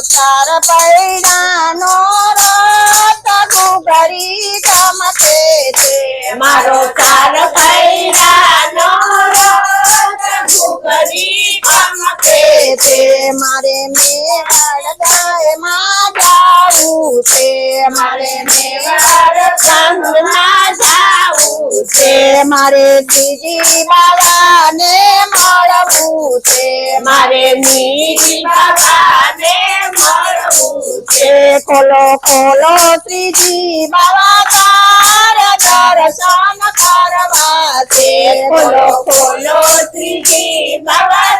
ચાર પૈડાનો રથ ઘૂઘરી ગમતે છે મારો ચાર પૈડાનો રથ ઘૂઘરી ગમતે છે મારે મેવાડ ગાયમાં જાવું છે મારે મેવાડ ગામમાં જાવું છે મારે જીજી બાવાને મળવું છે મારે નીજી બાબાને મળવું છે ખોલો ખોલો શ્રીજી બાવા તારા દર્શન કરવા છે ખોલો ખોલો શ્રીજી બાબા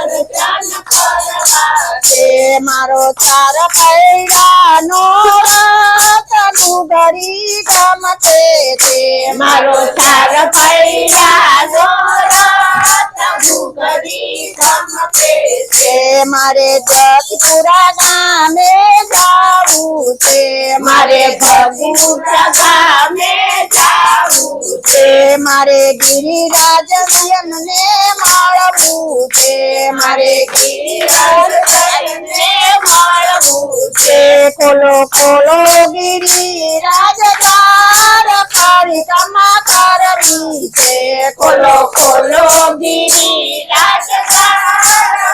દર્શન કરવા છે મારો ચાર પૈડાનો રથ ઘૂઘરી ગમતે છે મારો ચાર પૈડાનો રથ ઘૂઘરી ગમતે છે મારે જતપુરા ગામે જાવું છે મારે ભગુરા ગામે જાવું છે મારે ગિરિરાજ નયનને મળવું છે મારે ગિરિરાજને મળવું છે ખોલો ખોલો ગિરિરાજ દ્વાર પરિક્રમા કરવી છે ખોલો ખોલો ગિરિરાજ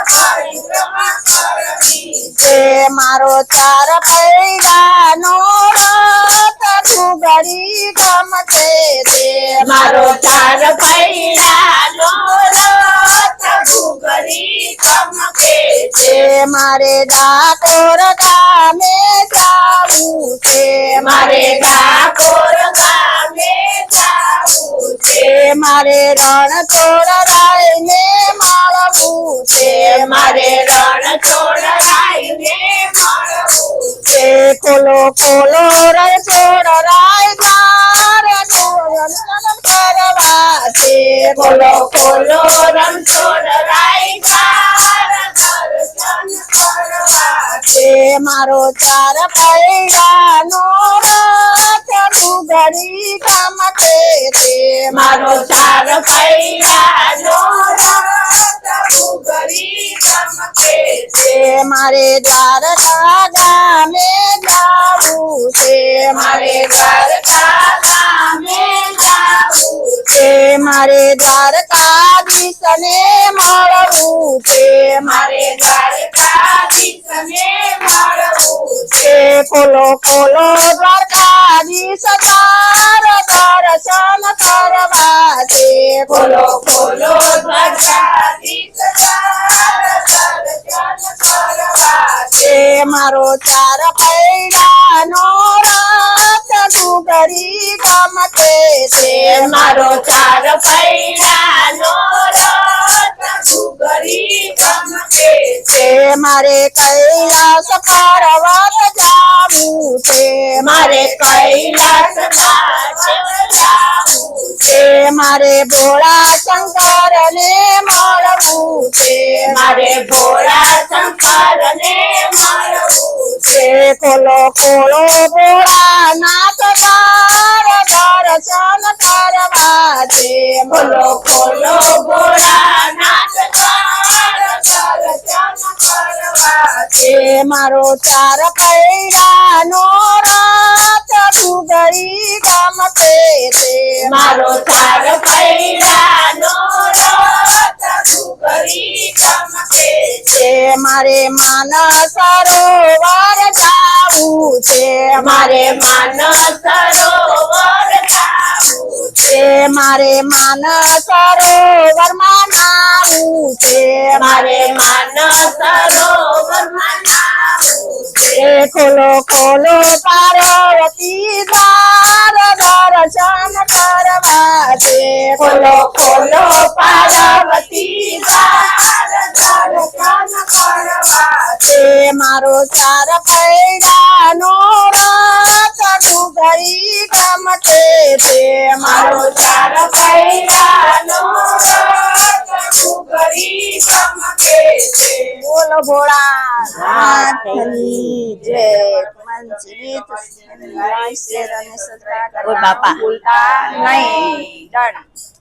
પરિક્રમા કરવી છે મારો ચાર પૈડાનો રથ ઘૂઘરી ગમતે છે મારો ચાર પૈડાનો રથ ઘૂઘરી ગમતે છે મારે ડાકોર ગામે જાવું છે મારે ડાકોર ગામે જાવું છે મારે રણછોડ રાયને મળવું છે મારે રણછોડરાયને મળવું છે ખોલો ખોલો રણછોડ રાય દ્વાર દર્શન કરવા છે ખોલો ખોલો રણછોડરાય દર્શન કરવા છે મારો ચાર પૈડાનો રથ ઘૂઘરી ગમતે છે મારો ચાર પૈડાનો રથ ઘૂઘરી ગમતે છે મારે દ્વારકા ગામે જાવું છે મારે દ્વારકા ગામે જાવું છે મારે દ્વારકાધીશને મળવું છે મારે દ્વારકાધીશને મળવું છે ખોલો ખોલો દ્વારકાધીશ દ્વાર દર્શન કરવા છે ખોલો ખોલો દ્વારકાધીશ દર્શન કરવા છે મારો ચાર પૈડાનો રથ ઘૂઘરી ગમતે છે મારો ચાર પૈડાનો રથ ઘૂઘરી ગમતે છે મારે કૈલાસ પર્વત જાવું છે મારે કૈલાસ જાવું છે મારે ભોળા શંકરને મળવું છે મારે ભોળા શંકરને મળવું છે ખોલો ખોલો ભોળાનાથ દ્વાર દર્શન કરવા છે ખોલો ખોલો ભોળાનાથ દર્શન કરવા છે મારો ચાર પૈડાનો રથ ઘૂઘરી ગમતે છે મારો ચાર પૈડાનો રથ ઘૂઘરી ગમતે છે મારે માનસ સરોવર જાવું છે મારે માનસ સરોવર જાવું છે મારે માનસ સરોવરમાં નાવું છે મારે માનસ સરોવરમાં નાવું છે ખોલો ખોલો પાર્વતી દ્વાર દર્શન કરવા છે ખોલો ખોલો પાર્વતી દ્વાર દર્શન કરવા છે મારો ચાર પૈડાનો રથ ઘૂઘરી ગમતે છે મારો ચાર પૈડાનો રથ ઘૂઘરી ગમતે છે બોલો ભોળા નાથની જય મંજીત શેર અને સત્તા ઓ બાપા. ભૂલતા નહીં. ડન.